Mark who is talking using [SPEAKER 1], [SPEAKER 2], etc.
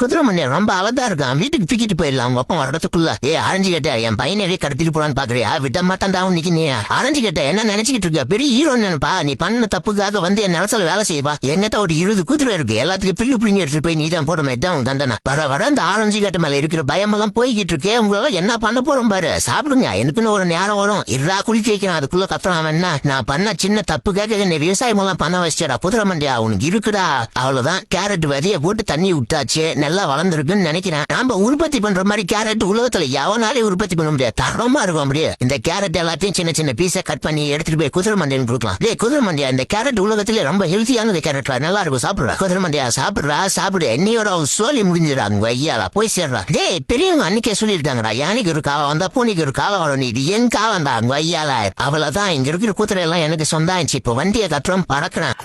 [SPEAKER 1] குதிரை மண்டியா ரொம்ப அழகா இருக்கான். வீட்டுக்கு தூக்கிட்டு போயிடலாம் அவங்க அப்பா வரதுக்குள்ள. ஆரஞ்சு கேட்ட என் பையனவே கடத்திட்டு போலான்னு பாக்குறியா? விட்ட மாட்டான் நிக்க நீ. ஆரஞ்சு கேட்ட என்ன நினைச்சுக்கிட்டு இருக்க? பெரிய ஹீரோ நினைப்பா. நீ பண்ண தப்புக்காக வந்து என் நிலத்துல வேலை செய்வா. எங்கிட்ட ஒரு 20 குதிரை இருக்கு. எல்லாத்துக்கும் பில்லு பிள்ளைங்க எடுத்துட்டு போய் நீ தான் போட தான் தண்டனை. வர வர இந்த ஆரஞ்சு கேட்ட மேல இருக்கிற பயமெல்லாம் போய்கிட்டு இருக்கே. உங்களால என்ன பண்ண போறோம் பாரு. சாப்பிடுங்க, எனக்குன்னு ஒரு நேரம் வரும். இருடா குளிக்க வைக்கிறேன். அதுக்குள்ள கத்துறான் என்ன? நான் பண்ண சின்ன தப்புக்காக என்ன விவசாயம் எல்லாம் பண்ண வச்சிடா. குதிரை மண்டியா உனக்கு இருக்குடா. அவ்வளவுதான். கேரட் விதைய போட்டு தண்ணி விட்டாச்சு. நல்லா வளர்ந்துருக்குன்னு நினைக்கிறேன். நாம உற்பத்தி பண்ற மாதிரி கேரட் உலகத்துல எவனாலே உற்பத்தி பண்ண முடியாது. தரமா இருக்கும் அப்படியே. இந்த கேரட் எல்லாத்தையும் சின்ன சின்ன பீஸா கட் பண்ணி எடுத்துட்டு போய் குதிரை மண்டியன் கொடுக்கலாம். குதிரை மண்டியா இந்த கேரட் உலகத்திலே ரொம்ப ஹெல்த்தியானது. கேரட் நல்லா இருக்கும். சாப்பிடுறா குதிரை மண்டியா. சாப்பிடு என்னையோட சோழி முடிஞ்சிடாங்க. ஐயாலா போய் சேர்றா. பெரியவங்க அன்னைக்கே சொல்லிட்டாங்கடா. யானைக்கு ஒரு காலம் வந்தா பூனைக்கு ஒரு காலம் வரும். நீ என் காலம் தான் ஐயாலா. அவ்வளவுதான். இங்க இருக்கிற குதிரை எல்லாம் எனக்கு சொந்தாச்சு. இப்ப வண்டியை கட்டுறோம் பறக்கிறேன்.